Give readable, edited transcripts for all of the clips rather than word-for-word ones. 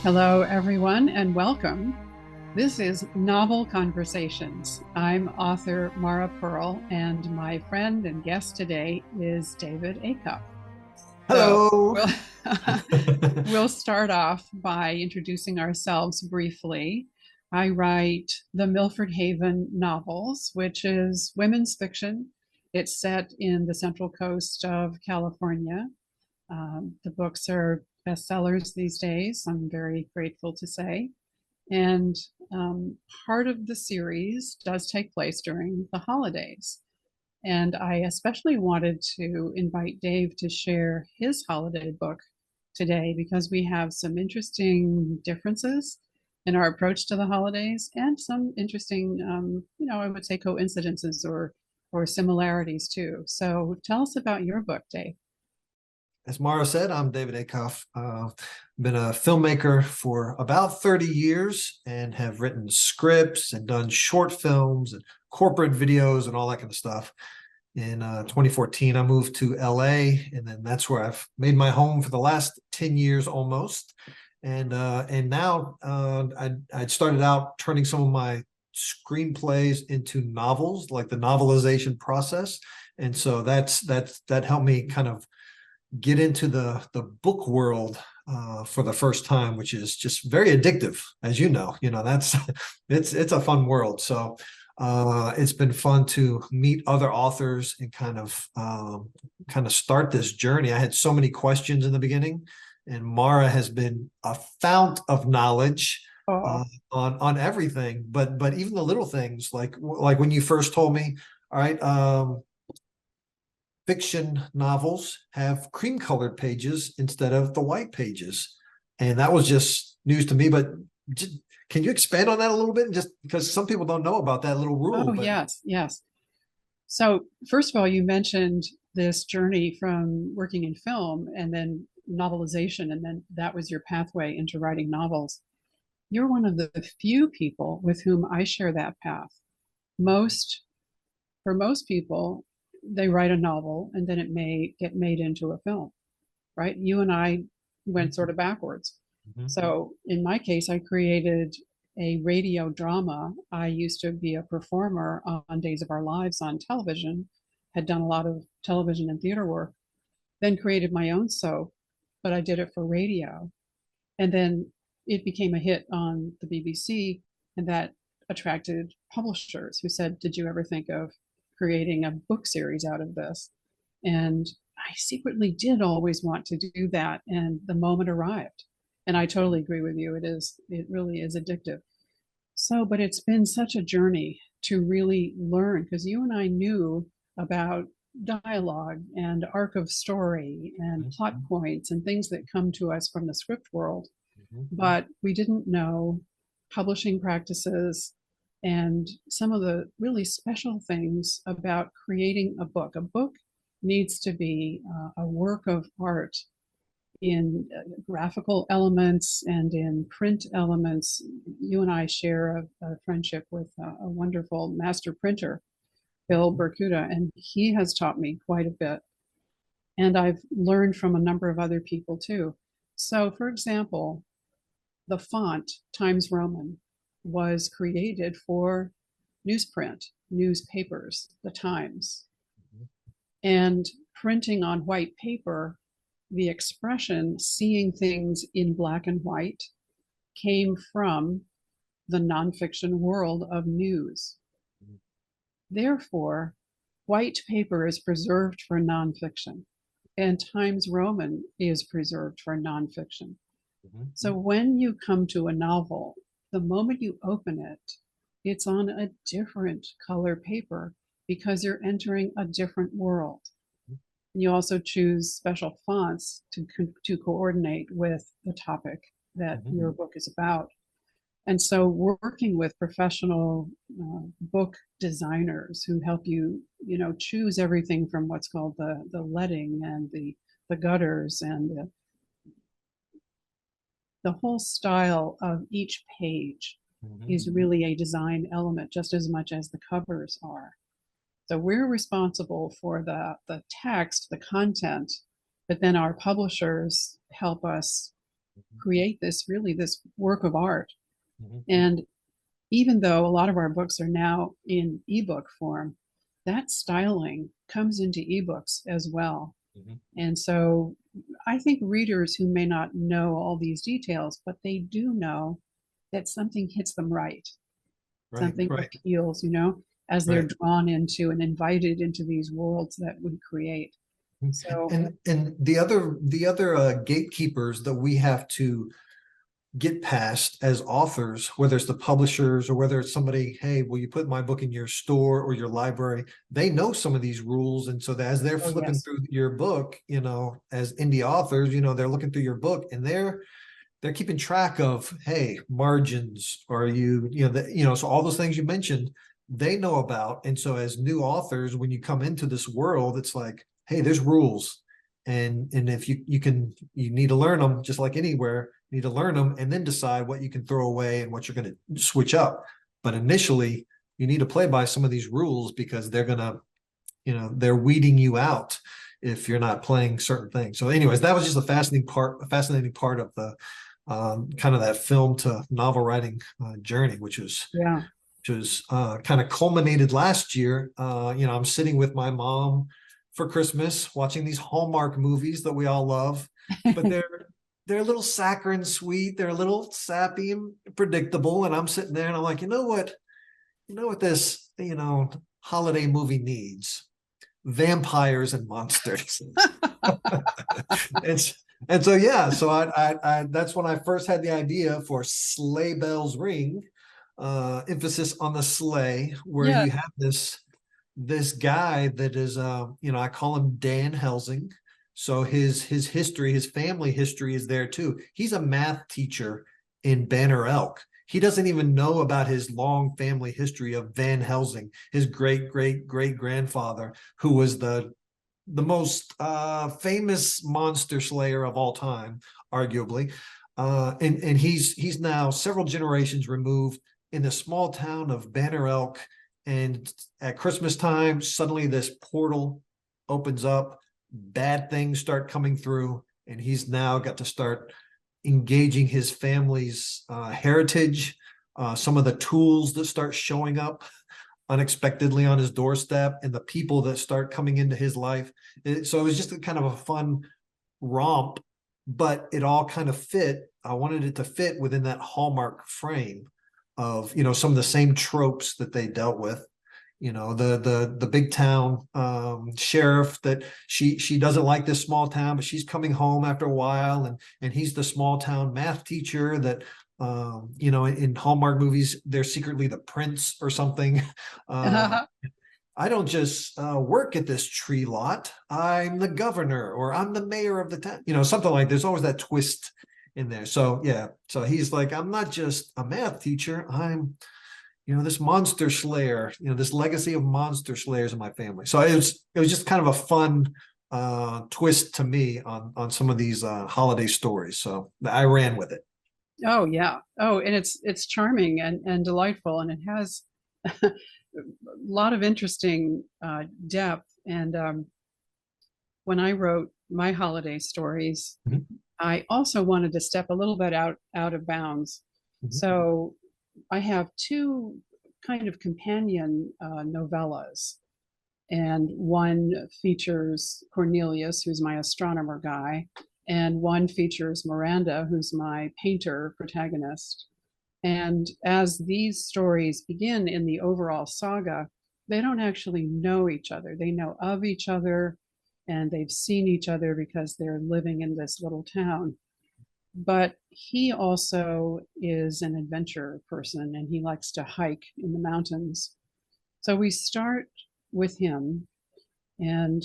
Hello, everyone, and welcome. This is Novel Conversations. I'm author Mara Purl, and my friend and guest today is David Acuff. So Hello. we'll, we'll start off by introducing ourselves briefly. I write the Milford-Haven Novels, which is women's fiction. It's set in the Central Coast of California. The books are bestsellers these days, I'm very grateful to say. And um, Part of the series does take place during the holidays. And I especially wanted to invite Dave to share his holiday book today because we have some interesting differences in our approach to the holidays and some interesting, I would say coincidences or similarities too. So tell us about your book, Dave. As Mara said, I'm David Acuff. Been a filmmaker for about 30 years and have written scripts and done short films and corporate videos and all that kind of stuff. In 2014, I moved to LA, and then that's where I've made my home for the last 10 years almost. And now I'd started out turning some of my screenplays into novels, like the novelization process. And so that helped me kind of get into the book world for the first time, which is just very addictive, as you know. That's it's a fun world. So it's been fun to meet other authors and kind of start this journey. I had so many questions in the beginning, and Mara has been a fount of knowledge Oh, on everything. But even the little things, like when you first told me, all right, fiction novels have cream colored pages instead of the white pages. And that was just news to me. But can you expand on that a little bit? Just because some people don't know about that little rule, oh, but yes, yes. So, first of all, you mentioned this journey from working in film and then novelization, and then that was your pathway into writing novels. You're one of the few people with whom I share that path. Most, for most people, they write a novel and then it may get made into a film, right? You and I went sort of backwards. Mhm. So in my case, I created a radio drama. I used to be a performer on Days of Our Lives on television, had done a lot of television and theater work, then created my own soap, but I did it for radio. And then it became a hit on the BBC, and that attracted publishers who said, "Did you ever think of creating a book series out of this?" And I secretly did always want to do that, and the moment arrived. And I totally agree with you. It really is addictive. So, but it's been such a journey to really learn because you and I knew about dialogue and arc of story and plot Mhm. points and things that come to us from the script world, Mhm. but we didn't know publishing practices and some of the really special things about creating a book. A book needs to be a work of art in graphical elements and in print elements. You and I share a friendship with a wonderful master printer, Bill Bercuda, and he has taught me quite a bit. And I've learned from a number of other people too. So, for example, the font Times Roman was created for newsprint, newspapers, the Times. And printing on white paper, the expression seeing things in black and white came from the nonfiction world of news. Therefore, white paper is preserved for nonfiction, and Times Roman is preserved for nonfiction. So Mhm. when you come to a novel, the moment you open it, it's on a different color paper because you're entering a different world. You also choose special fonts to coordinate with the topic that your Mhm. book is about. And so working with professional book designers who help you, choose everything from what's called the leading and the gutters and the whole style of each page is Mhm. really a design element just as much as the covers are. So we're responsible for the text, the content, but then our publishers help us create this work of art. Mhm. And even though a lot of our books are now in ebook form, that styling comes into ebooks as well. Mhm. And so I think readers who may not know all these details, but they do know that something hits them right, Right, something right, appeals, as they're right. drawn into and invited into these worlds that we create. So, And the other gatekeepers that we have to get past as authors, whether it's the publishers or whether it's somebody, hey, will you put my book in your store or your library? They know some of these rules. And so that as they're oh, flipping yes. through your book, as indie authors, they're looking through your book and they're keeping track of, hey, margins, or so all those things you mentioned, they know about. And so as new authors, when you come into this world, it's like, hey, there's rules. And if you need to learn them, just like anywhere, you need to learn them and then decide what you can throw away and what you're going to switch up. But initially, you need to play by some of these rules because they're weeding you out if you're not playing certain things. So anyways, that was just a fascinating part of the kind of that film to novel writing journey, Yeah. which was kind of culminated last year. I'm sitting with my mom for Christmas, watching these Hallmark movies that we all love, but they're a little saccharine sweet. They're a little sappy and predictable. And I'm sitting there and I'm like, you know what this, holiday movie needs? Vampires and monsters. It's and so yeah, so I that's when I first had the idea for Sleigh Bells Ring, emphasis on the sleigh, where Yeah. you have this guy that is I call him Dan Helsing. So his history, his family history is there too. He's a math teacher in Banner Elk. He doesn't even know about his long family history of Van Helsing, his great great great grandfather, who was the most famous monster slayer of all time, arguably. And he's now several generations removed in the small town of Banner Elk. And at Christmas time, suddenly this portal opens up, bad things start coming through, and he's now got to start engaging his family's heritage, some of the tools that start showing up unexpectedly on his doorstep, and the people that start coming into his life. So it was just a kind of a fun romp, but it all kind of fit. I wanted it to fit within that Hallmark frame of some of the same tropes that they dealt with. The big town sheriff that she doesn't like this small town, but she's coming home after a while, and he's the small town math teacher that in Hallmark movies they're secretly the prince or something. uh, I don't just work at this tree lot, I'm the governor, or I'm the mayor of the town, something like. There's always that twist in there. So yeah, so he's like, I'm not just a math teacher, I'm this monster slayer, this legacy of monster slayers in my family. So it was just kind of a fun twist to me on some of these holiday stories. So I ran with it. Oh, yeah. Oh, and it's charming and delightful, and it has a lot of interesting depth. And when I wrote my holiday stories, Mhm. I also wanted to step a little bit out of bounds. Mhm. So I have two kind of companion novellas, and one features Cornelius, who's my astronomer guy, and one features Miranda, who's my painter protagonist. And as these stories begin in the overall saga, they don't actually know each other. They know of each other and they've seen each other because they're living in this little town. But he also is an adventure person and he likes to hike in the mountains. So we start with him, and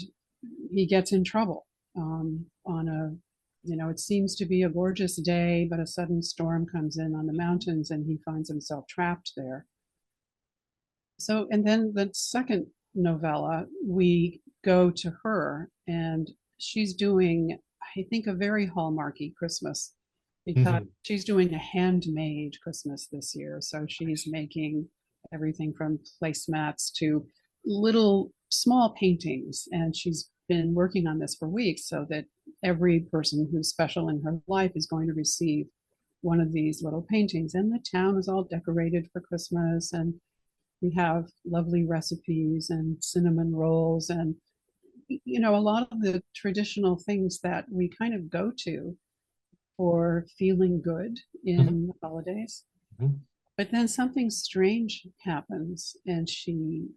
he gets in trouble on a, it seems to be a gorgeous day, but a sudden storm comes in on the mountains and he finds himself trapped there. So, and then the second novella, we go to her, and she's doing, I think, a very hallmarky Christmas because Mhm. she's doing a handmade Christmas this year. So she's making everything from placemats to little small paintings, and she's been working on this for weeks so that every person who's special in her life is going to receive one of these little paintings. And the town is all decorated for Christmas, and we have lovely recipes and cinnamon rolls and, you know, a lot of the traditional things that we kind of go to for feeling good in the holidays. Mhm. But then something strange happens, and she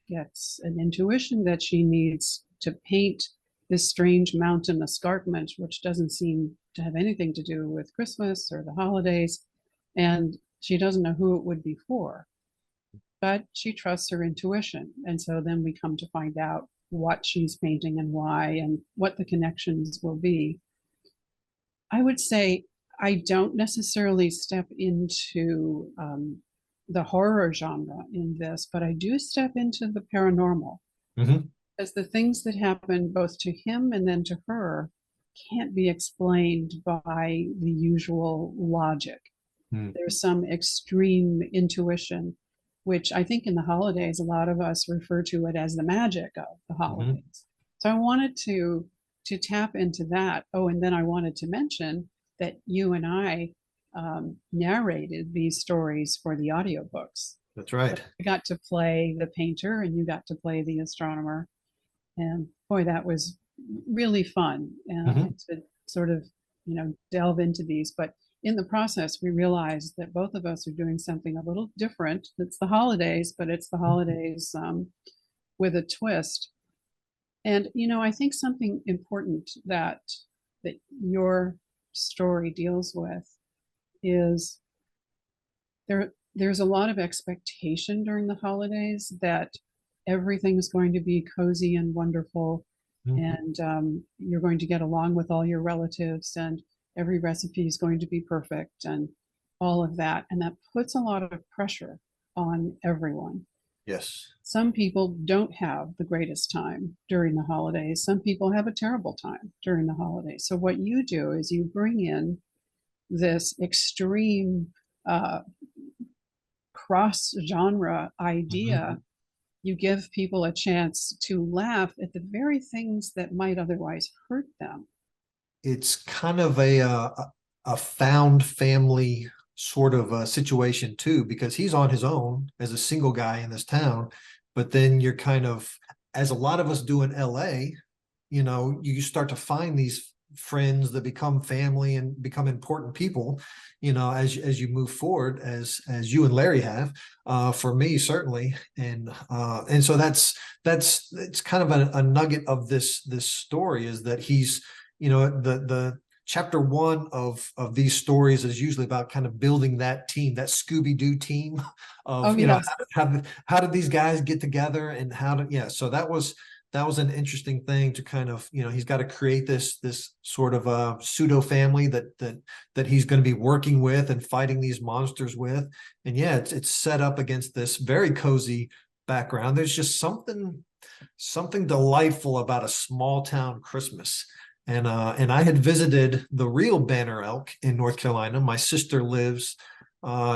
gets an intuition that she needs to paint this strange mountain escarpment, which doesn't seem to have anything to do with Christmas or the holidays. And she doesn't know who it would be for, but she trusts her intuition. And so then we come to find out what she's painting and why and what the connections will be. I would say I don't necessarily step into the horror genre in this, but I do step into the paranormal, Mhm. as the things that happen both to him and then to her can't be explained by the usual logic. Mm. There's some extreme intuition, which I think in the holidays, a lot of us refer to it as the magic of the Mhm. holidays. So I wanted to tap into that. Oh, and then I wanted to mention that you and I narrated these stories for the audiobooks. That's So right. I got to play the painter and you got to play the astronomer. And boy, that was really fun Mhm. to sort of, you know, delve into these. But in the process, we realized that both of us are doing something a little different. It's the holidays, but it's the holidays with a twist. And you know, I think something important that your story deals with is there's a lot of expectation during the holidays that everything's going to be cozy and wonderful, Mhm. and you're going to get along with all your relatives, and every recipe is going to be perfect, and all of that. And that puts a lot of pressure on everyone. Yes. Some people don't have the greatest time during the holidays. Some people have a terrible time during the holidays. So, what you do is you bring in this extreme uh, cross genre Mhm. idea. You give people a chance to laugh at the very things that might otherwise hurt them. It's kind of a found family sort of a situation too, because he's on his own as a single guy in this town. But then you're kind of, as a lot of us do in LA, you know, you start to find these friends that become family and become important people, you know, as you move forward, as you and Larry have, for me certainly. And so that's it's kind of a nugget of this story, is that he's, you know, the chapter one of these stories is usually about kind of building that team, that Scooby-Doo team Oh, of, you know, yes. how did these guys get together, and how did, yeah. So that was an interesting thing to kind of, you know, he's got to create this sort of a pseudo family that he's going to be working with and fighting these monsters with. And yeah, it's set up against this very cozy background. There's just something delightful about a small town Christmas. And I had visited the real Banner Elk in North Carolina. My sister lives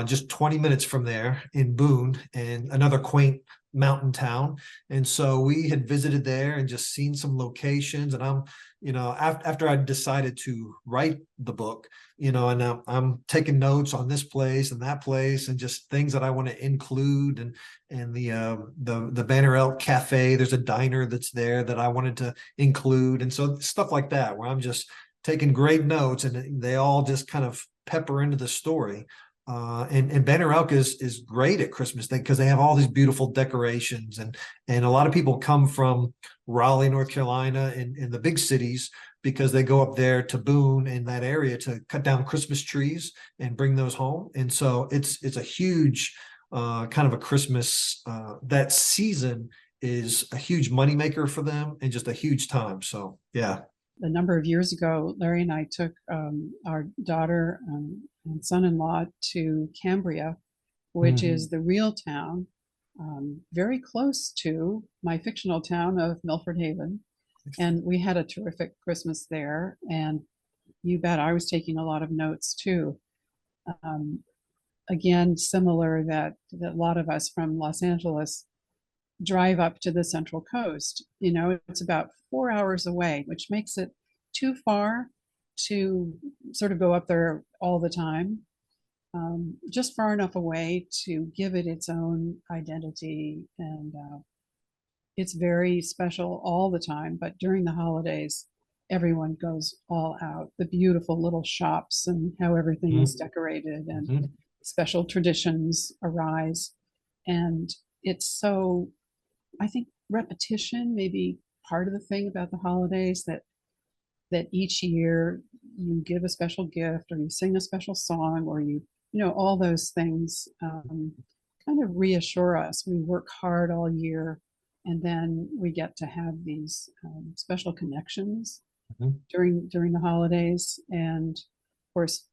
just 20 minutes from there in Boone, and another quaint mountain town. And so we had visited there and just seen some locations. And I'm, you know, after I decided to write the book, you know, and I'm taking notes on this place and that place and just things that I want to include. And the Banner Elk Cafe, there's a diner that's there that I wanted to include. And so stuff like that, where I'm just taking great notes, and they all just kind of pepper into the story. And Banner Elk is great at Christmas because they have all these beautiful decorations, and a lot of people come from Raleigh, North Carolina, and the big cities, because they go up there to Boone in that area to cut down Christmas trees and bring those home. And so it's a huge kind of a Christmas, that season is a huge moneymaker for them and just a huge time. So yeah. A number of years ago, Larry and I took our daughter and son-in-law to Cambria, which Mhm. is the real town, very close to my fictional town of Milford-Haven. And we had a terrific Christmas there. And you bet I was taking a lot of notes too. Um, Again, similar that a lot of us from Los Angeles drive up to the Central Coast. It's about 4 hours away, which makes it too far to sort of go up there all the time. Just far enough away to give it its own identity. And it's very special all the time. But during the holidays, everyone goes all out. The beautiful little shops and how everything is decorated, and special traditions arise. And it's so, I think repetition may be part of the thing about the holidays, that each year you give a special gift, or you sing a special song, or all those things kind of reassure us. We work hard all year, and then we get to have these special connections during the holidays. And of course,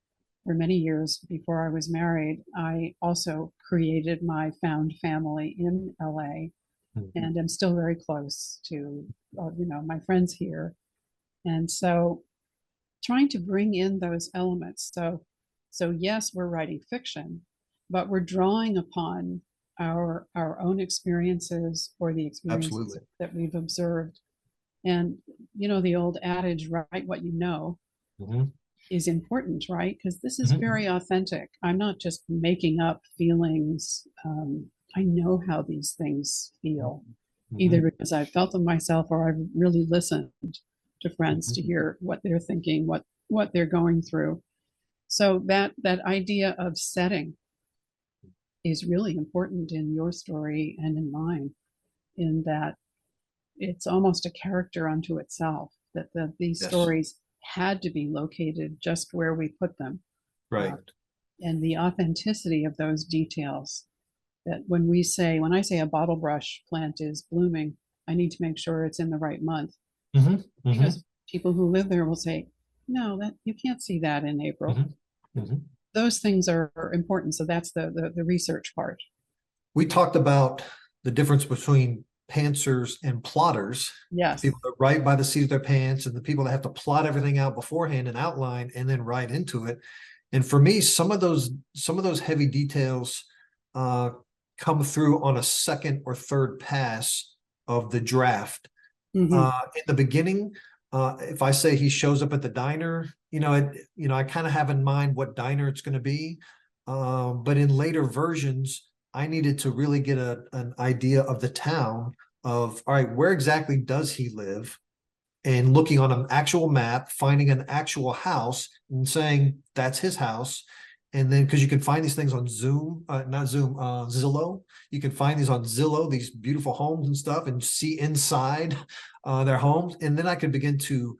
for many years before I was married, I also created my found family in LA, and I'm still very close to my friends here. And so trying to bring in those elements. So yes, we're writing fiction, but we're drawing upon our own experiences, or the experiences Absolutely. that we've observed. And the old adage, write what you know, is important, right? Because this is very authentic. I'm not just making up feelings. I know how these things feel, either because I've felt them myself, or I've really listened to friends to hear what they're thinking, what they're going through. So that idea of setting is really important in your story and in mine, in that it's almost a character unto itself, that these stories had to be located just where we put them. Right. And the authenticity of those details, that when I say a bottle brush plant is blooming, I need to make sure it's in the right month. Because people who live there will say, no, that you can't see that in April. Those things are important. So that's the research part. We talked about the difference between pantsers and plotters. Yes. People that write by the seat of their pants, and the people that have to plot everything out beforehand and outline and then write into it. And for me, some of those heavy details come through on a second or third pass of the draft. In the beginning, if I say he shows up at the diner, I kind of have in mind what diner it's going to be. But in later versions, I needed to really get an idea of the town, of, all right, where exactly does he live? And looking on an actual map, finding an actual house and saying that's his house. And then, because you can find these things on Zillow. You can find these on Zillow, these beautiful homes and stuff, and see inside their homes. And then I could begin to,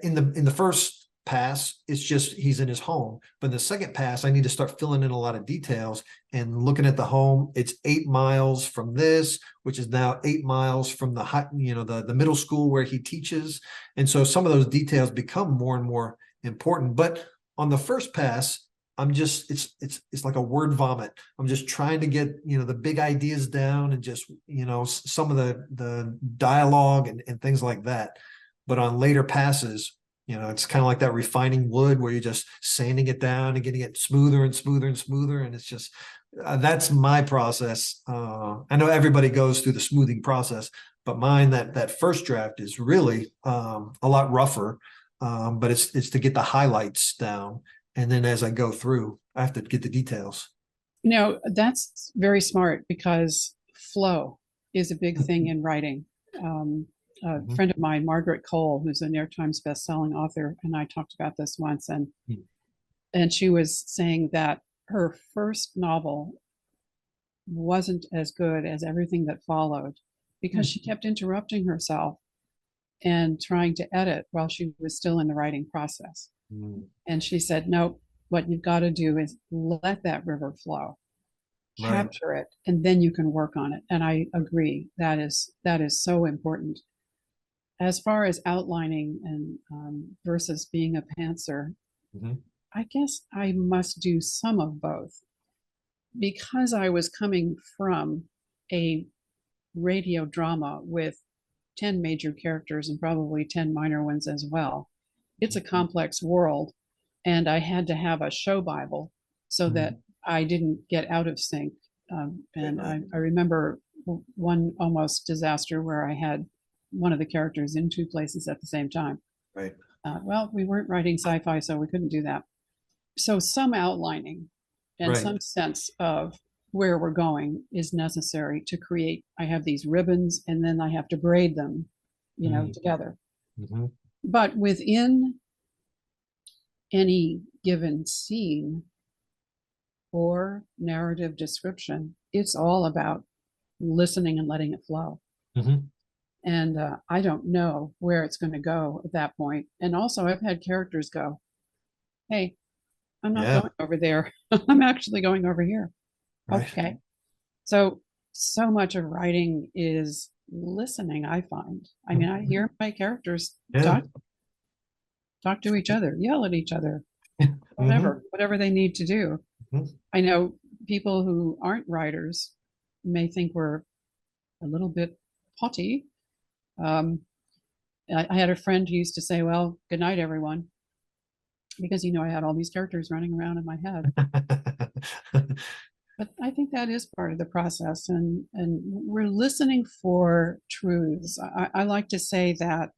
in the first pass, it's just he's in his home. But in the second pass, I need to start filling in a lot of details and looking at the home. It's 8 miles from this, which is now 8 miles from the middle school where he teaches. And so some of those details become more and more important. But on the first pass, I'm just, it's like a word vomit. I'm just trying to get, the big ideas down, and just, some of the dialogue and things like that. But on later passes, it's kind of like that refining wood, where you're just sanding it down and getting it smoother and smoother and smoother. And it's just, that's my process. I know everybody goes through the smoothing process, but mine, that first draft is really a lot rougher. But it's to get the highlights down. And then as I go through, I have to get the details. That's very smart, because flow is a big thing in writing. A friend of mine, Margaret Cole, who's a New York Times bestselling author, and I talked about this once, and she was saying that her first novel wasn't as good as everything that followed, because she kept interrupting herself and trying to edit while she was still in the writing process. And she said, no, what you've got to do is let that river flow, capture it, and then you can work on it. And I agree, that is so important. As far as outlining and versus being a pantser, I guess I must do some of both, because I was coming from a radio drama with 10 major characters and probably 10 minor ones as well. It's a complex world, and I had to have a show Bible so that I didn't get out of sync. And I remember one almost disaster where I had one of the characters in two places at the same time. Right. Well, we weren't writing sci-fi, so we couldn't do that. So some outlining and Right. some sense of where we're going is necessary to create. I have these ribbons, and then I have to braid them, together. Mm-hmm. But within any given scene or narrative description, it's all about listening and letting it flow. Mm-hmm. And I don't know where it's going to go at that point. And also, I've had characters go, "Hey, I'm not Yeah. going over there. I'm actually going over here." Right. Okay. So much of writing is listening, I find. I mean, I hear my characters Yeah. talk to each other, yell at each other, Mm-hmm. whatever they need to do. Mm-hmm. I know people who aren't writers may think we're a little bit haughty. Um, I had a friend who used to say, "Well, good night, everyone," because I had all these characters running around in my head. But I think that is part of the process, and we're listening for truths. I like to say that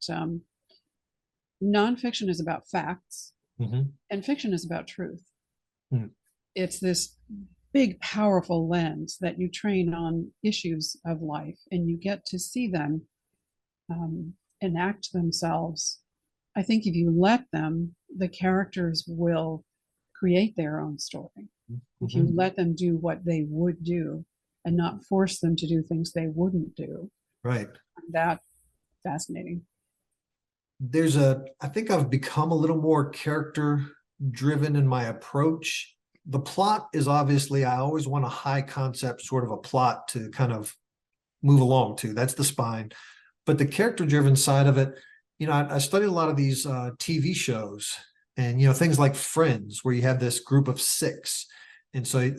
nonfiction is about facts, Mm-hmm. and fiction is about truth. Mm-hmm. It's this big, powerful lens that you train on issues of life, and you get to see them enact themselves. I think if you let them, the characters will create their own story. If you Mm-hmm. let them do what they would do and not force them to do things they wouldn't do, Right. that fascinating. I think I've become a little more character driven in my approach. The plot is obviously, I always want a high concept sort of a plot to kind of move along to. That's the spine. But the character driven side of it, I studied a lot of these TV shows and, things like Friends, where you have this group of six. And so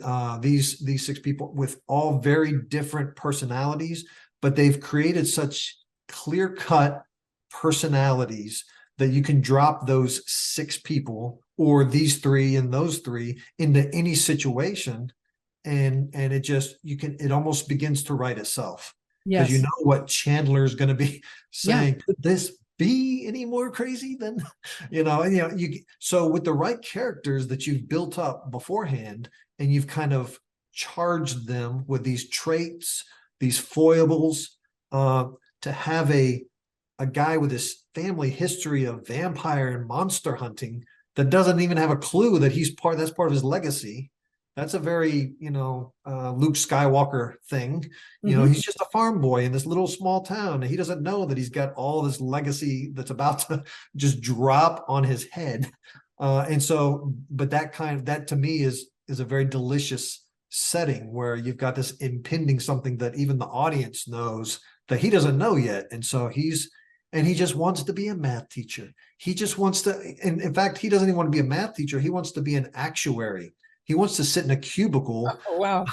these six people with all very different personalities, but they've created such clear cut personalities that you can drop those six people or these three and those three into any situation. And it almost begins to write itself because you Yes. know what Chandler's going to be Yeah. saying. Could this be any more crazy than, so with the right characters that you've built up beforehand and you've kind of charged them with these traits, these foibles, to have a guy with this family history of vampire and monster hunting that doesn't even have a clue that that's part of his legacy. That's a very, Luke Skywalker thing. Mm-hmm. He's just a farm boy in this little small town. And he doesn't know that he's got all this legacy that's about to just drop on his head. But that to me is a very delicious setting where you've got this impending something that even the audience knows that he doesn't know yet. And so he just wants to be a math teacher. He just wants to, and in fact, he doesn't even want to be a math teacher. He wants to be an actuary. He wants to sit in a cubicle Oh, wow.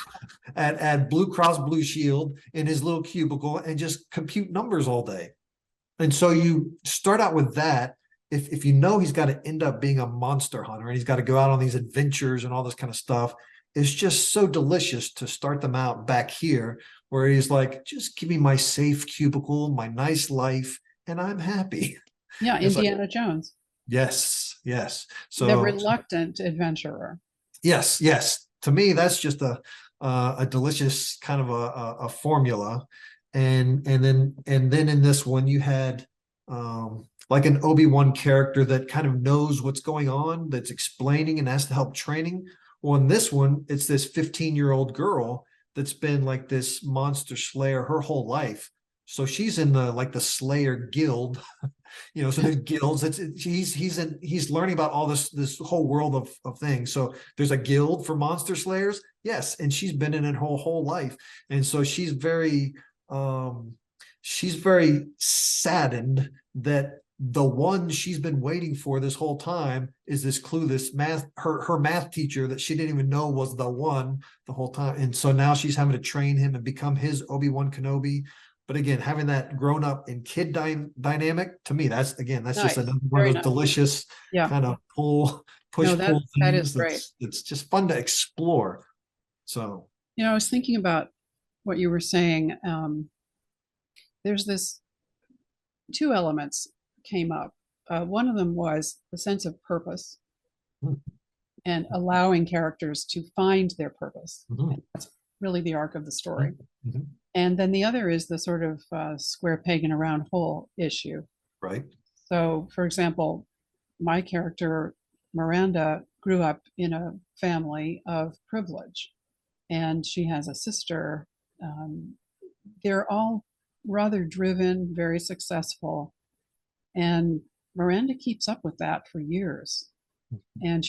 at Blue Cross Blue Shield in his little cubicle and just compute numbers all day. And so you start out with that. If he's got to end up being a monster hunter and he's got to go out on these adventures and all this kind of stuff, it's just so delicious to start them out back here where he's like, just give me my safe cubicle, my nice life, and I'm happy. Yeah, It's like, Indiana Jones, yes. the So reluctant adventurer. yes. To me, that's just a delicious kind of a formula. And then in this one, you had like an Obi-Wan character that kind of knows what's going on, that's explaining and has to help training. Well, in this one, it's this 15-year-old girl that's been like this monster slayer her whole life. So she's in the Slayer Guild, so there's guilds. He's learning about all this whole world of things. So there's a guild for monster slayers, yes, and she's been in it her whole life, and so she's very saddened that the one she's been waiting for this whole time is this clueless her math teacher that she didn't even know was the one the whole time. And so now she's having to train him and become his Obi-Wan Kenobi. But again, having that grown up and kid dynamic, to me, that's Nice. just another one of Very those nice. delicious Yeah. kind of push No, pull that is things great. it's just fun to explore. So I was thinking about what you were saying. There's this two elements came up. One of them was the sense of purpose Mhm. and allowing characters to find their purpose. Mhm. And that's really the arc of the story. Mhm. And then the other is the sort of square peg in a round hole issue. Right. So, for example, my character, Miranda, grew up in a family of privilege, and she has a sister. Um, they're all rather driven, very successful, and Miranda keeps up with that for years. And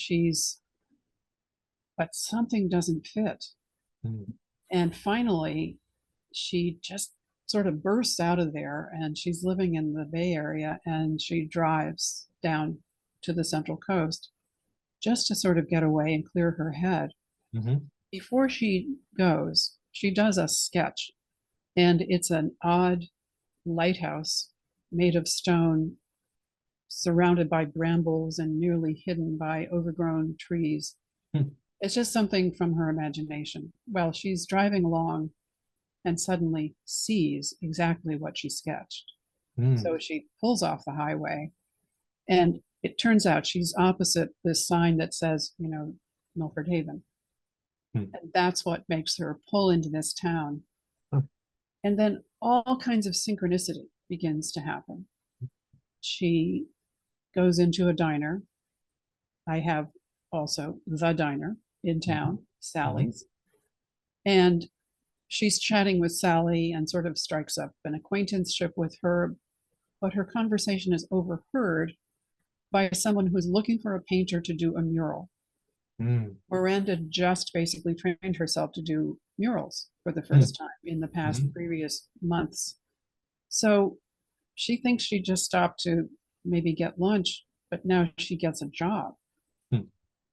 but something doesn't fit. Mhm. And finally, she just sort of bursts out of there, and she's living in the Bay Area, and she drives down to the Central Coast just to sort of get away and clear her head. Mhm. Before she goes, she does a sketch, and it's an odd lighthouse made of stone, surrounded by brambles and nearly hidden by overgrown trees. Mhm. It's just something from her imagination. Well, she's driving along and suddenly sees exactly what she sketched. Mhm. So she pulls off the highway, and it turns out she's opposite this sign that says, Milford-Haven. Mhm. And that's what makes her pull into this town. Huh. And then all kinds of synchronicity begins to happen. She goes into a diner. I have also the diner in Mhm. town, Mhm. Sally's. And she's chatting with Sally and sort of strikes up an acquaintanceship with her, but her conversation is overheard by someone who's looking for a painter to do a mural. Mhm. Miranda just basically trained herself to do murals for the Mhm. first time in the past Mhm. previous months. So she thinks she just stopped to maybe get lunch, but now she gets a job. Mhm.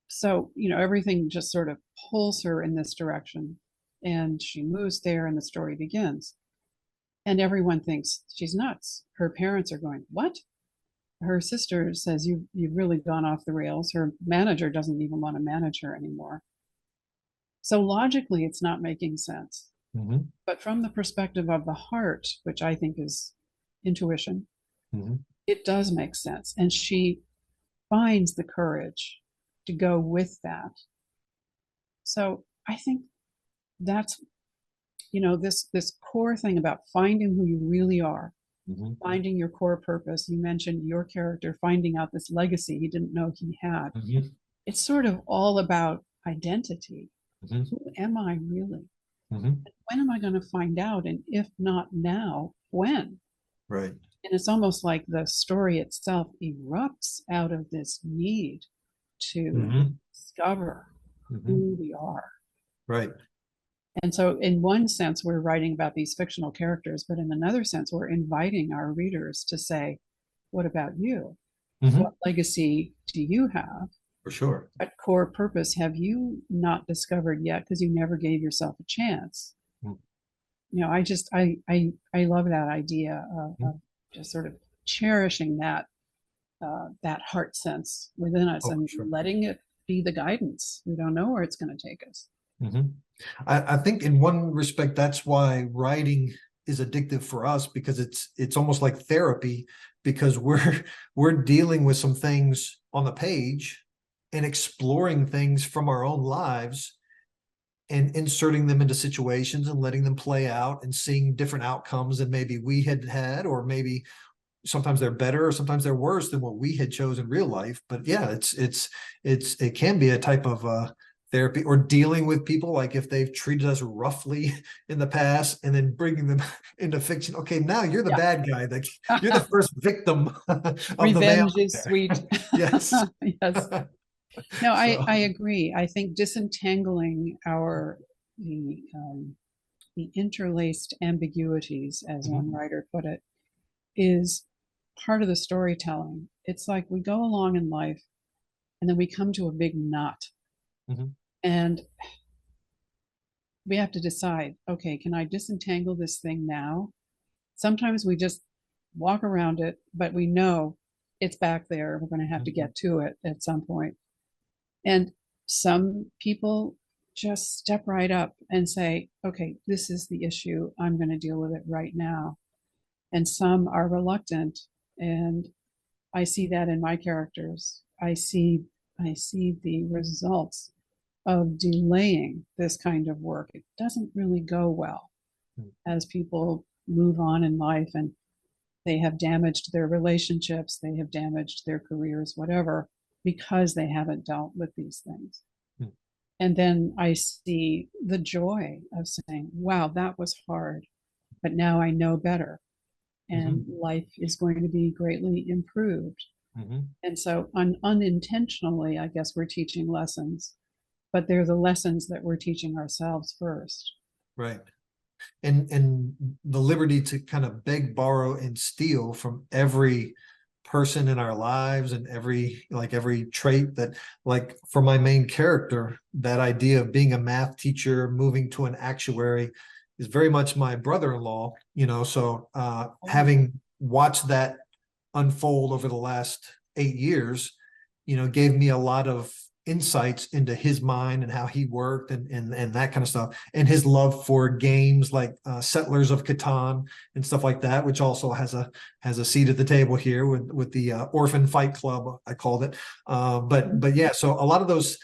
So, everything just sort of pulls her in this direction. And she moves there, and the story begins. And everyone thinks she's nuts. Her parents are going, "What?" Her sister says, You've really gone off the rails. Her manager doesn't even want to manage her anymore. So logically, it's not making sense. Mhm. But from the perspective of the heart, which I think is intuition, Mhm. it does make sense. And she finds the courage to go with that. So I think that's, this core thing about finding who you really are, Mhm. finding your core purpose. You mentioned your character finding out this legacy he didn't know he had. Mhm. It's sort of all about identity. Mhm. Who am I really? Mhm. When am I going to find out? And if not now, when? Right. And it's almost like the story itself erupts out of this need to Mhm. discover Mhm. who we are. Right. And so, in one sense, we're writing about these fictional characters, but in another sense, we're inviting our readers to say, what about you? Mhm. What legacy do you have? For sure. What core purpose have you not discovered yet because you never gave yourself a chance? Mhm. I just I love that idea of just sort of cherishing that heart sense within us Oh, for and sure. letting it be the guidance. We don't know where it's going to take us. Mhm. I think in one respect that's why writing is addictive for us, because it's almost like therapy, because we're dealing with some things on the page and exploring things from our own lives and inserting them into situations and letting them play out and seeing different outcomes than maybe we had had, or maybe sometimes they're better or sometimes they're worse than what we had chosen in real life. But yeah, it can be a type of therapy, or dealing with people, like if they've treated us roughly in the past and then bringing them into fiction. Okay, now you're the Yeah. bad guy, like you're the first victim of the man Revenge is there. sweet. Yes. Yes. No, So I agree. I think disentangling the interlaced ambiguities, as one mhm, writer put it, is part of the storytelling. It's like we go along in life and then we come to a big knot, mhm, and we have to decide, okay, can I disentangle this thing now? Sometimes we just walk around it, but we know it's back there. We're going to have to mhm, get to it at some point. And some people just step right up and say, okay, this is the issue. I'm going to deal with it right now. And some are reluctant. And I see that in my characters. I see the results of delaying this kind of work. It doesn't really go well as people move on in life, and they have damaged their relationships, they have damaged their careers, whatever, because they haven't dealt with these things. Mm. And then I see the joy of saying, wow, that was hard, but now I know better. And life is going to be greatly improved. And so unintentionally, I guess we're teaching lessons, but they're the lessons that we're teaching ourselves first. Right. And the liberty to kind of beg, borrow, and steal from every person in our lives, and every trait that, like, for my main character, that idea of being a math teacher, moving to an actuary, is very much my brother-in-law, so having watched that unfold over the last 8 years, gave me a lot of insights into his mind and how he worked, and that kind of stuff, and his love for games like Settlers of Catan and stuff like that, which also has a seat at the table here with the Orphan Fight Club, I called it. But yeah, so a lot of those,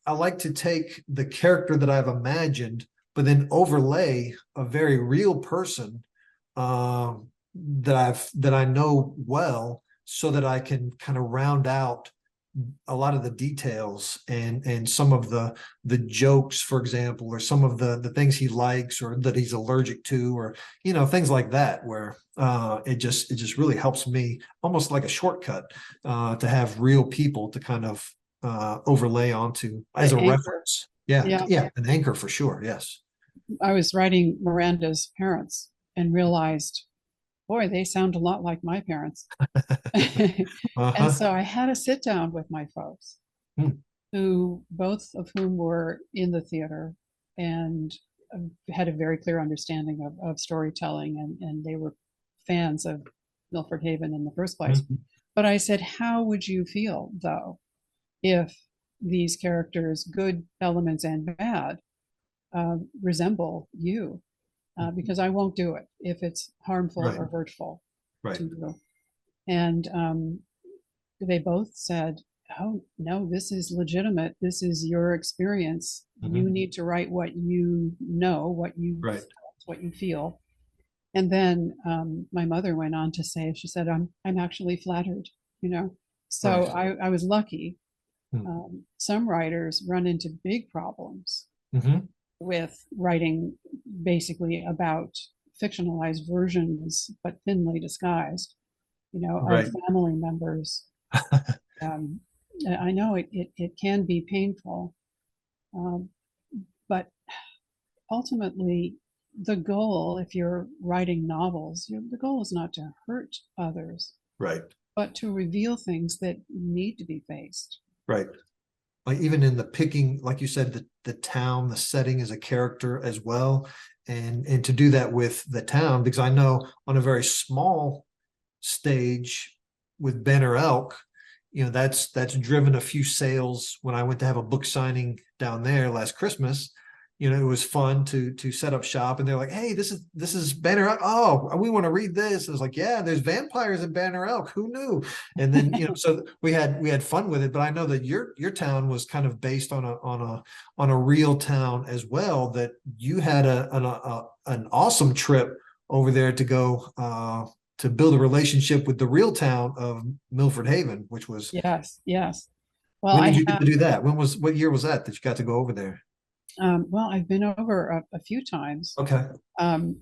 I like to take the character that I've imagined, but then overlay a very real person that I know well, so that I can kind of round out a lot of the details and some of the jokes, for example, or some of the things he likes or that he's allergic to, or things like that, where it just really helps me, almost like a shortcut, to have real people to kind of overlay onto as The a anchor. reference. Yeah, Yeah. an anchor for sure. Yes. I was writing Miranda's parents and realized, boy, they sound a lot like my parents. And Uh-huh. so I had a sit down with my folks, Hmm. who both of whom were in the theater and had a very clear understanding of storytelling, and they were fans of Milford-Haven in the first place. Mhm. But I said, how would you feel, though, if these characters, good elements and bad, resemble you? Because I won't do it if it's harmful Right. or hurtful Right. to you. And they both said, oh, no, this is legitimate. This is your experience. You Mhm. need to write what you know, Right. what you feel. And then my mother went on to say, she said, I'm actually flattered, you know. So Right. I was lucky. Hmm. Some writers run into big problems Mhm. with writing basically about fictionalized versions, but thinly disguised, of Right. family members. Um, I know it can be painful, um, but ultimately, the goal, if you're writing novels, the goal is not to hurt others, Right. but to reveal things that need to be faced. Right. Like, even in the picking, like you said, the town, the setting is a character as well. And to do that with the town, because I know on a very small stage with Banner Elk, that's driven a few sales. When I went to have a book signing down there last Christmas, it was fun to set up shop, and they're like, hey, this is Banner Elk. Oh, we want to read this. I was like, yeah, there's vampires in Banner Elk. Who knew? And then, so we had fun with it. But I know that your town was kind of based on a real town as well, that you had an awesome trip over there to go to build a relationship with the real town of Milford-Haven, which was, Yes, yes. Well, when did I you get have. to do that? What year was that you got to go over there? Well, I've been over a few times. Okay. Um,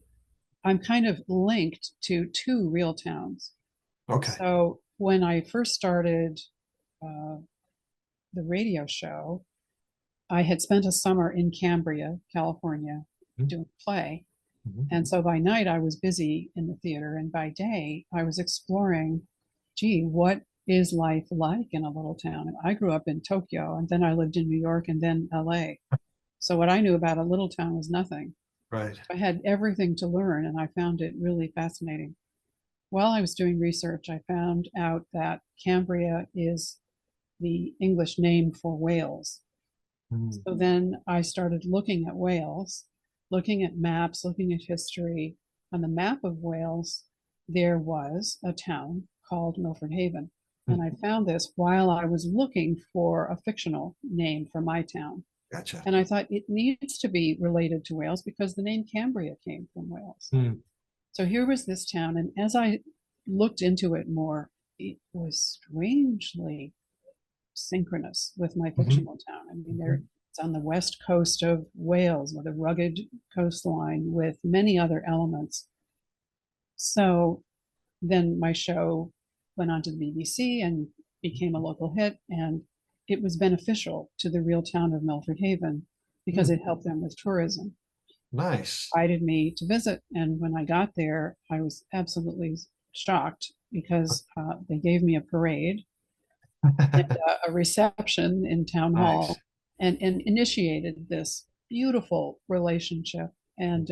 I'm kind of linked to two real towns. Okay. So when I first started uh, the radio show, I had spent a summer in Cambria, California, Mhm. doing a play. Mhm. And so by night, I was busy in the theater. And by day, I was exploring, gee, what is life like in a little town? I grew up in Tokyo, and then I lived in New York, and then LA. So what I knew about a little town was nothing. Right. I had everything to learn, and I found it really fascinating. While I was doing research, I found out that Cambria is the English name for Wales. Mm. So then I started looking at Wales, looking at maps, looking at history. On the map of Wales, there was a town called Milford-Haven. And I found this while I was looking for a fictional name for my town. Gotcha. And I thought it needs to be related to Wales because the name Cambria came from Wales. Mm. So here was this town. And as I looked into it more, it was strangely synchronous with my fictional town. I mean, it's on the west coast of Wales with a rugged coastline with many other elements. So then my show went on to the BBC and became a local hit, and it was beneficial to the real town of Milford-Haven because it helped them with tourism. Nice. Invited me to visit, and when I got there, I was absolutely shocked because they gave me a parade and a reception in town Nice. hall and initiated this beautiful relationship. And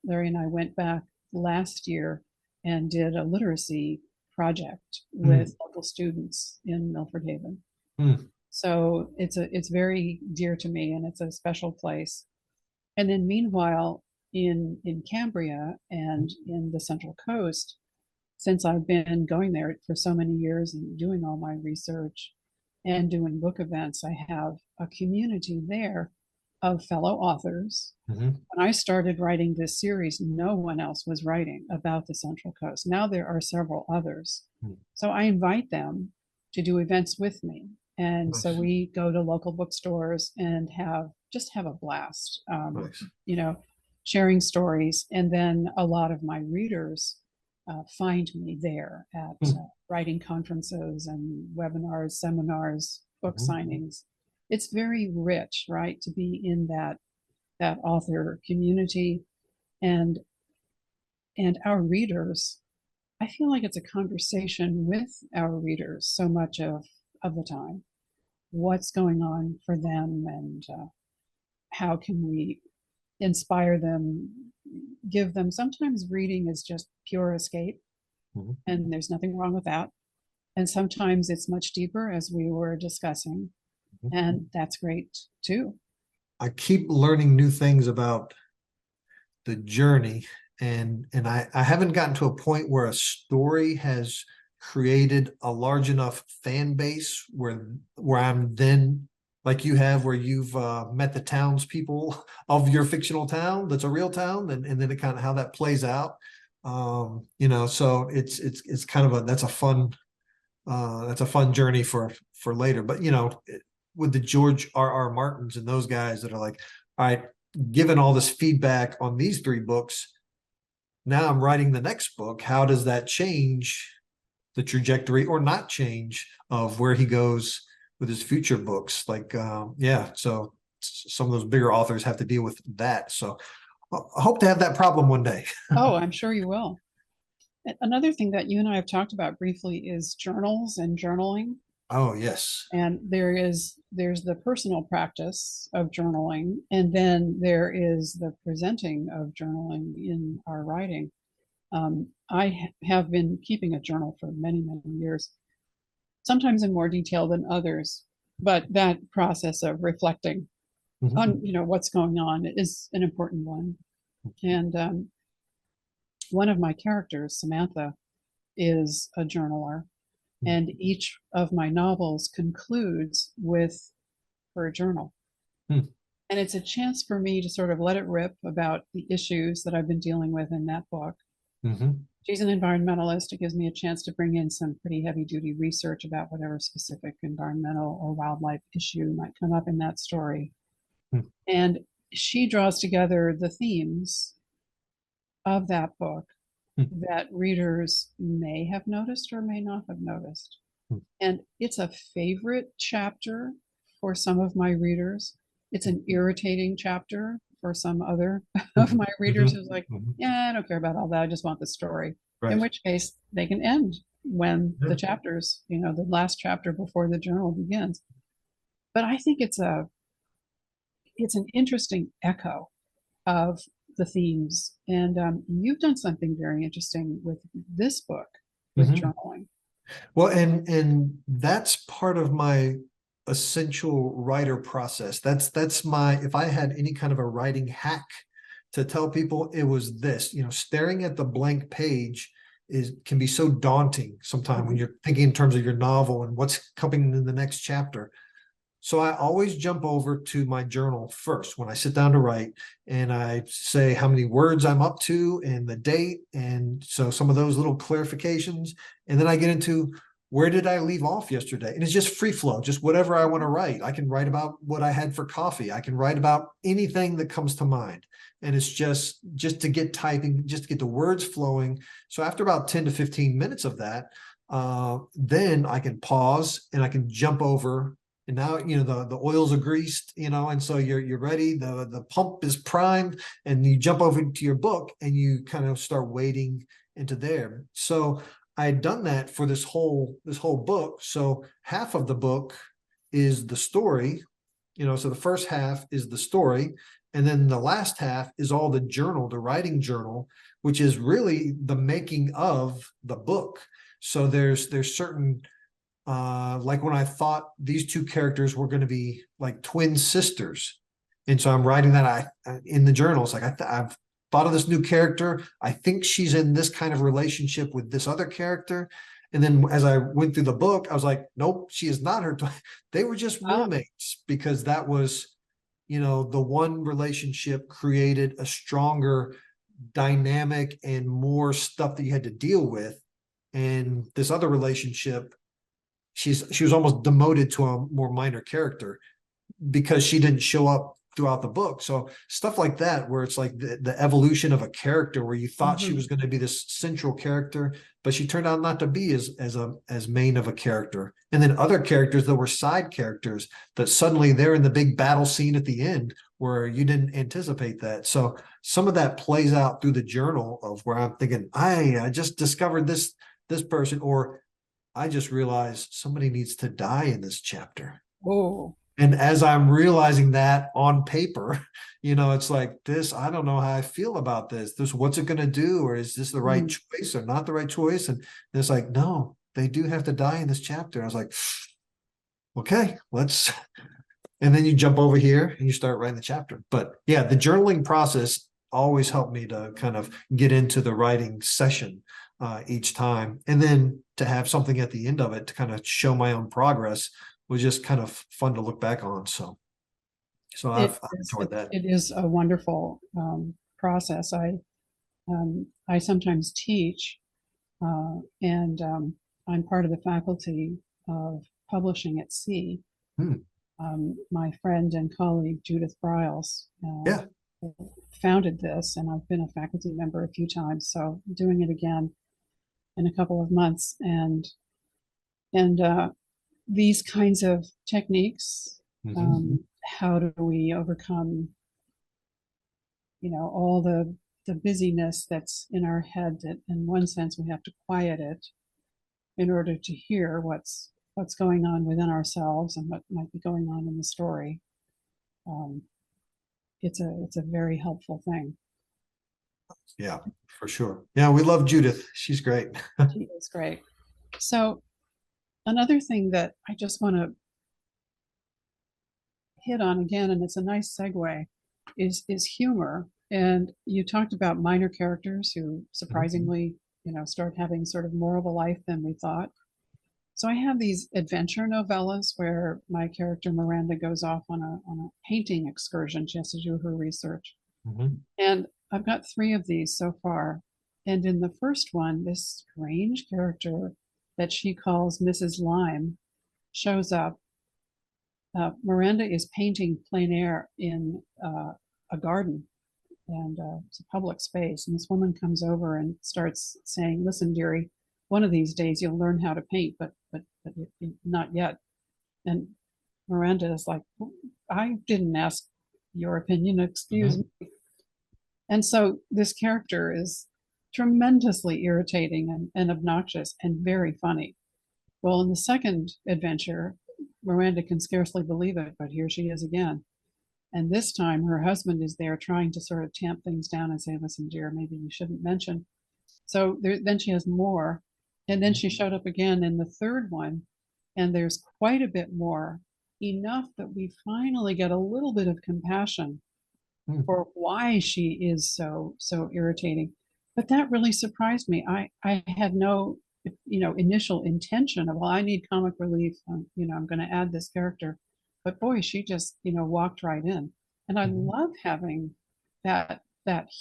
Larry and I went back last year and did a literacy project with local students in Milford-Haven. Mm. So it's very dear to me and it's a special place. And then meanwhile, in Cambria and in the Central Coast, since I've been going there for so many years and doing all my research and doing book events, I have a community there of fellow authors. Mhm. When I started writing this series, no one else was writing about the Central Coast. Now there are several others. Mm. So I invite them to do events with me. And so Nice. we go to local bookstores and have a blast, Nice. you know, sharing stories. And then a lot of my readers find me there at Mm. writing conferences and webinars, seminars, book Mhm. signings. It's very rich, right, to be in that author community and our readers. I feel like it's a conversation with our readers so much of the time. What's going on for them, and how can we inspire them, give them. Sometimes reading is just pure escape, Mhm. and there's nothing wrong with that. And sometimes it's much deeper, as we were discussing, Mhm. and that's great too. I keep learning new things about the journey, and I haven't gotten to a point where a story has created a large enough fan base where I'm then like you have, where you've met the townspeople of your fictional town that's a real town, and then it kind of how that plays out. So it's kind of that's a fun journey for later. But with the George R. Martins and those guys that are like, all right, given all this feedback on these 3 books, now I'm writing the next book. How does that change the trajectory or not change of where he goes with his future books? So some of those bigger authors have to deal with that. So I hope to have that problem one day. Oh, I'm sure you will. Another thing that you and I have talked about briefly is journals and journaling. Oh, yes. And there's the personal practice of journaling, and then there is the presenting of journaling in our writing. I have been keeping a journal for many, many years, sometimes in more detail than others, but that process of reflecting on Mhm. what's going on is an important one. And one of my characters, Samantha, is a journaler, and each of my novels concludes with her journal. Hmm. And it's a chance for me to sort of let it rip about the issues that I've been dealing with in that book. Mhm. She's an environmentalist. It gives me a chance to bring in some pretty heavy duty research about whatever specific environmental or wildlife issue might come up in that story. Hmm. And she draws together the themes of that book Hmm. that readers may have noticed or may not have noticed. Hmm. And it's a favorite chapter for some of my readers. It's an irritating chapter for some other of my readers who's like, Mhm. yeah, I don't care about all that. I just want the story. In Right. which case they can end when Yeah. the chapters, the last chapter before the journal begins. But I think it's an interesting echo of the themes. And you've done something very interesting with this book with Mhm. journaling. Well, and that's part of my essential writer process. That's my, if I had any kind of a writing hack to tell people, it was this. Staring at the blank page can be so daunting sometimes when you're thinking in terms of your novel and what's coming in the next chapter. So I always jump over to my journal first when I sit down to write, and I say how many words I'm up to and the date. And so some of those little clarifications. And then I get into, where did I leave off yesterday? And it's just free flow, just whatever I want to write. I can write about what I had for coffee. I can write about anything that comes to mind. And it's just to get typing, just to get the words flowing. So after about 10 to 15 minutes of that, then I can pause and I can jump over. And now, the oils are greased, and so you're ready. The pump is primed, and you jump over to your book and you kind of start wading into there. So I had done that for this whole book. So half of the book is the story, so the first half is the story. And then the last half is all the writing journal, which is really the making of the book. So there's certain, like when I thought these two characters were going to be like twin sisters. And so I'm writing that in the journal. It's like, I've thought of this new character. I think she's in this kind of relationship with this other character. And then as I went through the book, I was like, nope, she is not her. They were just roommates, because that was, the one relationship created a stronger dynamic and more stuff that you had to deal with. And this other relationship, she was almost demoted to a more minor character because she didn't show up throughout the book. So stuff like that, where it's like the evolution of a character, where you thought she was going to be this central character, but she turned out not to be as main of a character. And then other characters that were side characters that suddenly they're in the big battle scene at the end where you didn't anticipate that. So some of that plays out through the journal, of where I'm thinking, I just discovered this person, or I just realized somebody needs to die in this chapter. Oh. And as I'm realizing that on paper, it's like this, I don't know how I feel about this. What's it going to do? Or is this the right choice or not the right choice? And it's like, no, they do have to die in this chapter. I was like, okay, let's, and then you jump over here and you start writing the chapter. But yeah, the journaling process always helped me to kind of get into the writing session each time. And then to have something at the end of it to kind of show my own progress was just kind of fun to look back on. So I've enjoyed that. It is a wonderful process. I sometimes teach, and I'm part of the faculty of publishing at sea. My friend and colleague Judith Briles founded this, and I've been a faculty member a few times. So I'm doing it again in a couple of months, and these kinds of techniques. How do we overcome, all the busyness that's in our head, that in one sense we have to quiet it in order to hear what's going on within ourselves and what might be going on in the story. It's a very helpful thing. Yeah, for sure. Yeah, we love Judith. She's great. She is great. So another thing that I just want to hit on again, and it's a nice segue, is humor. And you talked about minor characters who surprisingly, start having sort of more of a life than we thought. So I have these adventure novellas where my character Miranda goes off on a painting excursion. She has to do her research. And I've got 3 of these so far. And in the first one, this strange character that she calls Mrs. Lime shows up. Miranda is painting plein air in a garden, and it's a public space. And this woman comes over and starts saying, "Listen, dearie, one of these days you'll learn how to paint, but not yet." And Miranda is like, "I didn't ask your opinion, excuse me." And so this character is tremendously irritating and obnoxious and very funny. Well, in the second adventure, Miranda can scarcely believe it, but here she is again. And this time her husband is there trying to sort of tamp things down and say, "Listen, dear, maybe you shouldn't mention." So then she has more. And then she showed up again in the third one, and there's quite a bit more enough that we finally get a little bit of compassion Hmm. for why she is so irritating. But that really surprised me. I had no initial intention of, well, I need comic relief. I'm going to add this character, but boy, she just walked right in, and I Mhm. love having that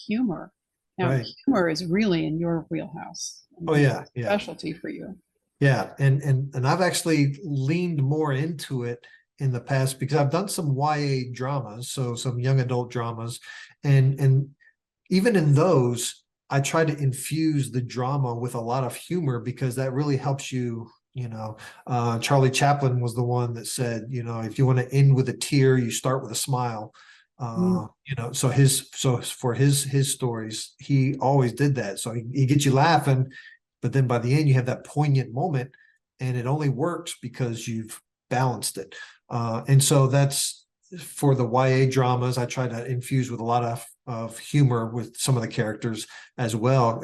humor. Now, Right. humor is really in your wheelhouse. I Oh mean, yeah, it's a yeah. specialty for you. Yeah, and I've actually leaned more into it in the past because I've done some YA dramas, so some young adult dramas, and even in those, I try to infuse the drama with a lot of humor because that really helps you. Charlie Chaplin was the one that said, if you want to end with a tear, you start with a smile. Mm. So for his stories, he always did that. So he gets you laughing, but then by the end, you have that poignant moment, and it only works because you've balanced it. And so that's for the YA dramas. I try to infuse with a lot of humor with some of the characters as well,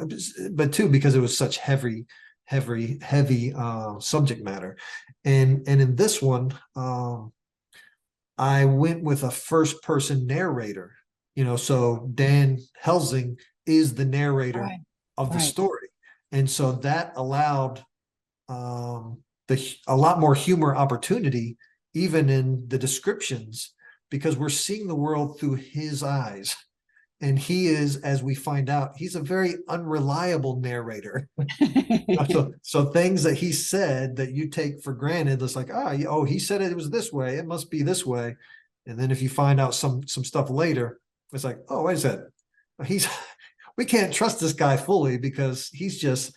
but too because it was such heavy subject matter. And in this one, I went with a first person narrator. So Dan Helsing is the narrator Right, of the right. story, and so that allowed a lot more humor opportunity, even in the descriptions, because we're seeing the world through his eyes. And he is, as we find out, he's a very unreliable narrator. So things that he said that you take for granted, it's like, oh, he said it was this way, it must be this way. And then if you find out some stuff later, it's like, oh, wait a second, he's we can't trust this guy fully because he's just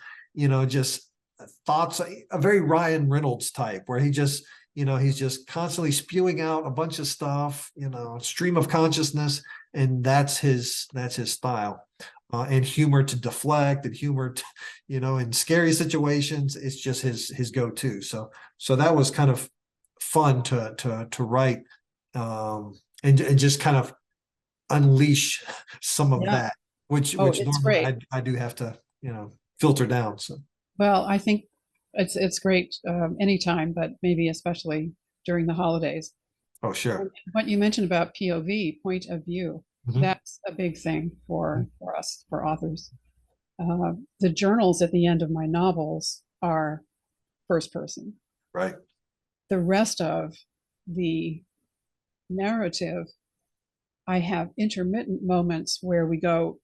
thoughts, a very Ryan Reynolds type, where he's just constantly spewing out a bunch of stuff, stream of consciousness, and that's his style. And humor to deflect, and humor to, in scary situations, it's just his go-to. So that was kind of fun to write, and just kind of unleash some of Yeah. that, which Oh, which it's normally great. I do have to filter down. So Well, I think it's great anytime, but maybe especially during the holidays. oh And sure. what you mentioned about POV, point of view, Mhm. that's a big thing for us, for authors. The journals at the end of my novels are first person. Right. The rest of the narrative, I have intermittent moments where we go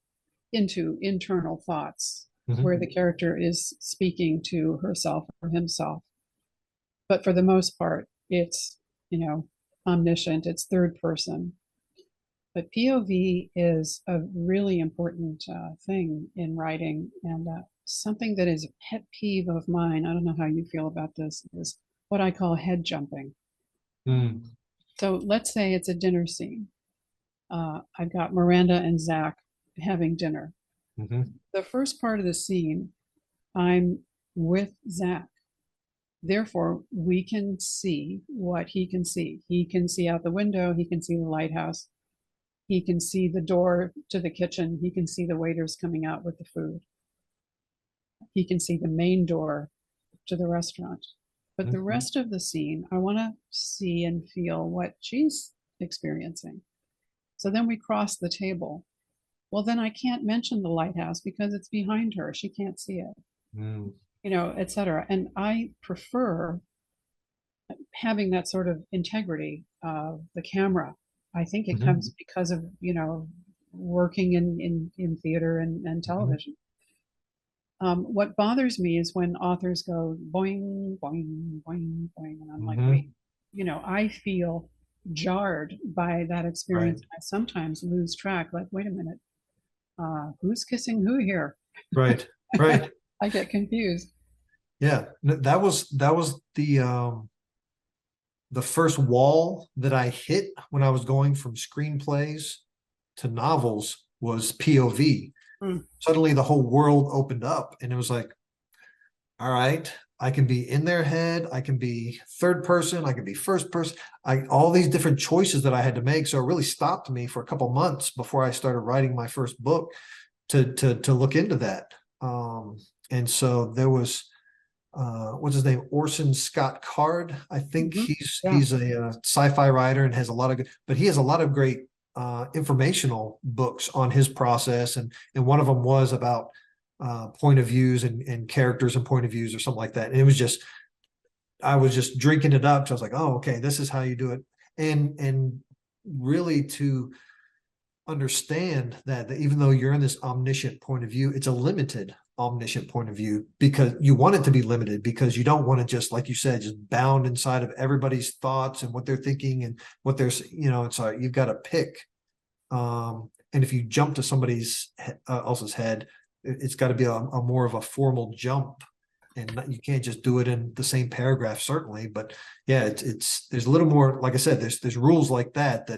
into internal thoughts, where Mhm. the character is speaking to herself or himself. But for the most part, it's, you know, omniscient, it's third person. But POV is a really important thing in writing, and something that is a pet peeve of mine. I don't know how you feel about this, is what I call head jumping. Mm. So let's say it's a dinner scene. I've got Miranda and Zach having dinner. Mhm. The first part of the scene, I'm with Zach. Therefore, we can see what he can see. He can see out the window, he can see the lighthouse, he can see the door to the kitchen, he can see the waiters coming out with the food, he can see the main door to the restaurant. But the Mhm. rest of the scene, I want to see and feel what she's experiencing. So then we cross the table. Well, then I can't mention the lighthouse because it's behind her. She can't see it, Mm. etc. And I prefer having that sort of integrity of the camera. I think it Mhm. comes because of, working in theater and Mhm. television. What bothers me is when authors go boing, boing, boing, boing. And I'm like, wait, Mhm. I feel jarred by that Right. experience. I sometimes lose track, like, wait a minute, who's kissing who here? Right. Right. I get confused. Yeah. That was the first wall that I hit when I was going from screenplays to novels was POV. Mm. Suddenly the whole world opened up, and it was like, all right, I can be in their head, I can be third person, I can be first person, all these different choices that I had to make. So it really stopped me for a couple months before I started writing my first book to look into that. And so there was what's his name? Orson Scott Card. I think Mhm. he's Yeah. he's a sci-fi writer and has a lot of good, but he has a lot of great informational books on his process, and one of them was about point of views and characters and point of views or something like that. And it was just, I was just drinking it up. So I was like, oh, okay, this is how you do it. And really to understand that even though you're in this omniscient point of view, it's a limited omniscient point of view, because you want it to be limited, because you don't want to just, like you said, just bound inside of everybody's thoughts and what they're thinking and what they're, it's like you've got to pick. And if you jump to somebody's else's head, it's got to be a more of a formal jump, and you can't just do it in the same paragraph, certainly. But yeah, it's there's a little more, like I said, there's rules like that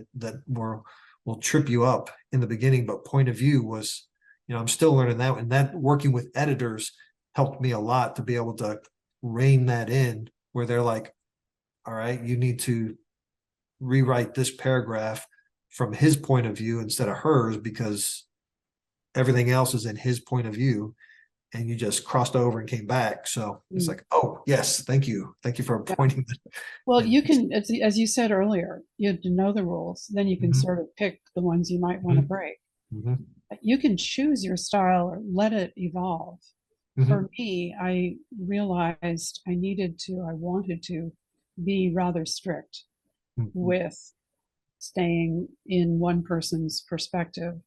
will trip you up in the beginning. But point of view was, I'm still learning that, and that working with editors helped me a lot to be able to rein that in, where they're like, all right, you need to rewrite this paragraph from his point of view instead of hers, because everything else is in his point of view, and you just crossed over and came back. So it's like, oh yes, thank you for Yeah. pointing that. Well, you can, as you said earlier, you have to know the rules. Then you can Mhm. sort of pick the ones you might want to Mhm. break. Mhm. You can choose your style or let it evolve. Mhm. For me, I realized I wanted to be rather strict Mhm. with staying in one person's perspective.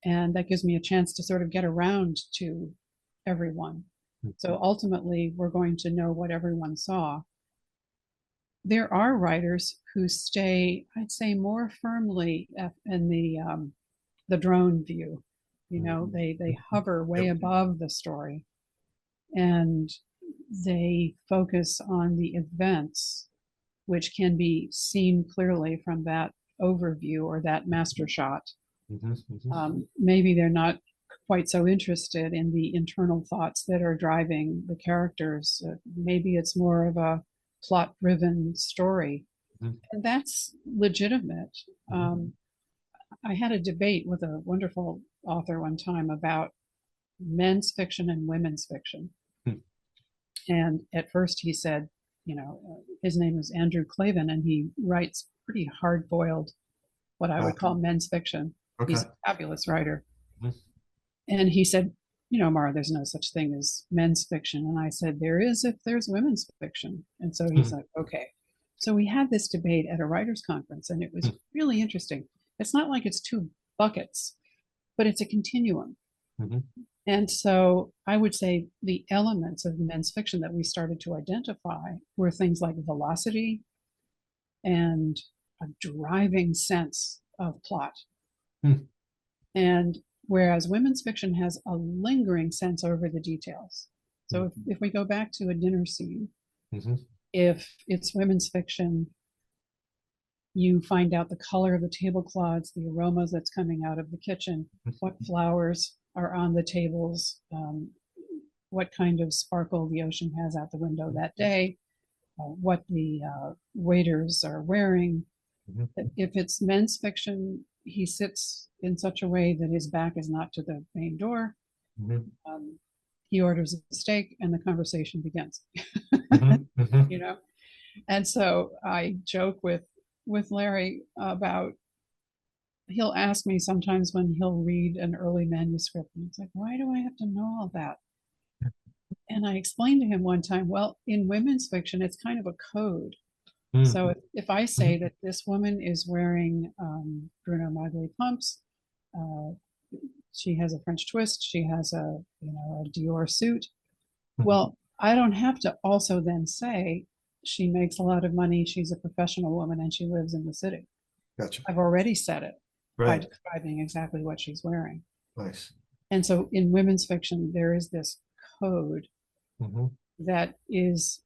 And that gives me a chance to sort of get around to everyone. So ultimately, we're going to know what everyone saw. There are writers who stay, I'd say, more firmly in the drone view. They hover way Yep. above the story, and they focus on the events, which can be seen clearly from that overview or that master shot. Mhm. Mhm. Maybe they're not quite so interested in the internal thoughts that are driving the characters. Maybe it's more of a plot driven story, Mhm. and that's legitimate. Mhm. Um, I had a debate with a wonderful author one time about men's fiction and women's fiction. Mhm. And at first he said, his name is Andrew Clavin, and he writes pretty hard boiled, what I would call men's fiction. Okay. He's a fabulous writer. Mhm. And he said, Mara, there's no such thing as men's fiction. And I said, there is if there's women's fiction. And so he's Mhm. like, okay. So we had this debate at a writers' conference, and it was really interesting. It's not like it's two buckets, but it's a continuum. Mhm. And so I would say the elements of men's fiction that we started to identify were things like velocity and a driving sense of plot. Mhm. And whereas women's fiction has a lingering sense over the details. So if we go back to a dinner scene, Mhm. if it's women's fiction, you find out the color of the tablecloths, the aromas that's coming out of the kitchen, what flowers are on the tables, what kind of sparkle the ocean has out the window that day, what the waiters are wearing. Mhm. If it's men's fiction, he sits in such a way that his back is not to the main door. Mhm. Um, he orders a steak, and the conversation begins. Mhm. Mhm. you know, and so I joke with Larry about, he'll ask me sometimes when he'll read an early manuscript, and it's like, why do I have to know all that? And I explained to him one time, well, in women's fiction, it's kind of a code. So Mhm. if I say that this woman is wearing Bruno Magli pumps, uh, she has a French twist, she has a Dior suit. Mhm. Well, I don't have to also then say she makes a lot of money, she's a professional woman, and she lives in the city. Gotcha. I've already said it by Right. describing exactly what she's wearing. Nice. And so in women's fiction, there is this code Mhm. that is,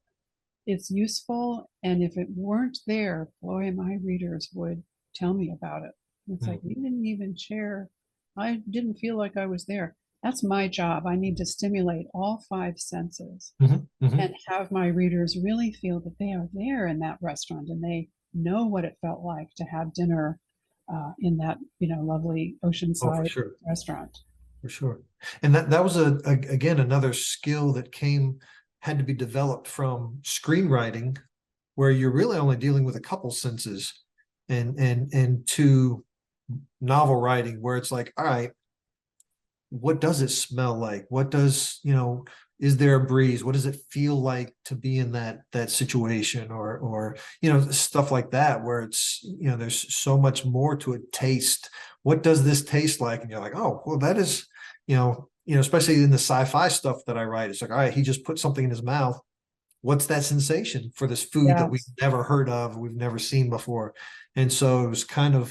it's useful. And if it weren't there, boy, my readers would tell me about it. It's like, Mhm. you didn't even share. I didn't feel like I was there. That's my job. I need to stimulate all five senses Mhm. Mhm. and have my readers really feel that they are there in that restaurant, and they know what it felt like to have dinner in that lovely Oh, for oceanside sure. restaurant. For sure. And that was again another skill that came had to be developed from screenwriting, where you're really only dealing with a couple senses, and to novel writing, where it's like, all right, what does it smell like? What does, is there a breeze? What does it feel like to be in that situation, or stuff like that, where it's, there's so much more to a taste. What does this taste like? And you're like, oh, well, that is, especially in the sci-fi stuff that I write, it's like, all right, he just put something in his mouth. What's that sensation for this food that we've Yes. never heard of, we've never seen before? And so it was kind of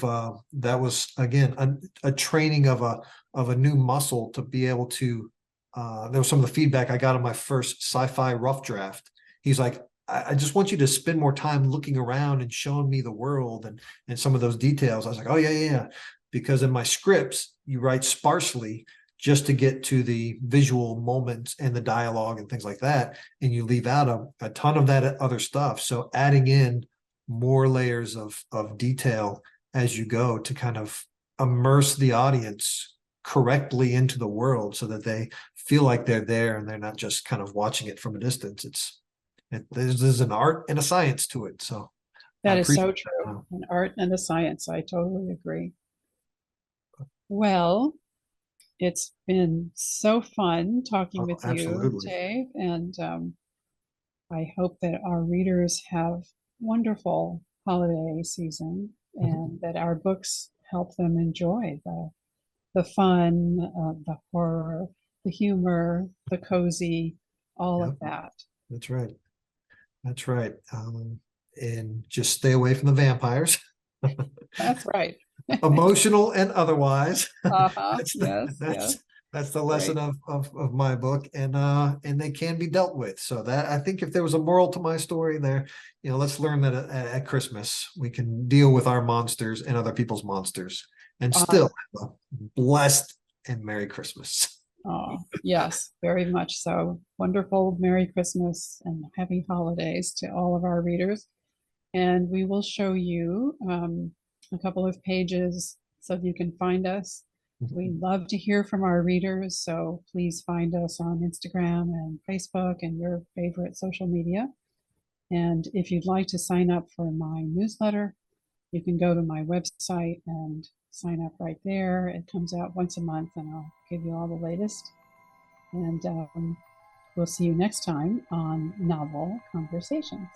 that was again a training of a new muscle to be able to. There was some of the feedback I got on my first sci-fi rough draft. He's like, I just want you to spend more time looking around and showing me the world and some of those details. I was like, oh yeah. Because in my scripts, you write sparsely just to get to the visual moments and the dialogue and things like that. And you leave out a ton of that other stuff. So adding in more layers of detail as you go to kind of immerse the audience correctly into the world, so that they feel like they're there and they're not just kind of watching it from a distance. There's an art and a science to it. So I That is appreciate so that. true. An art and a science. I totally agree. Well, it's been so fun talking Oh, with you, absolutely. Dave, and I hope that our readers have wonderful holiday season Mhm. and that our books help them enjoy the fun, the horror, the humor, the cozy, all of Yep, that. that's right. That's right. And just stay away from the vampires, That's right. emotional and otherwise. Uh-huh. That's the Yes, yes. that's the lesson Great. of my book, and they can be dealt with. So that, I think, if there was a moral to my story there, let's learn that at Christmas we can deal with our monsters and other people's monsters, and Uh, still have a blessed and Merry Christmas. oh, yes, very much so. Wonderful Merry Christmas and happy holidays to all of our readers. And we will show you a couple of pages so you can find us. We love to hear from our readers, so please find us on Instagram and Facebook and your favorite social media. And if you'd like to sign up for my newsletter, you can go to my website and sign up right there. It comes out once a month, and I'll give you all the latest. And we'll see you next time on Novel Conversations.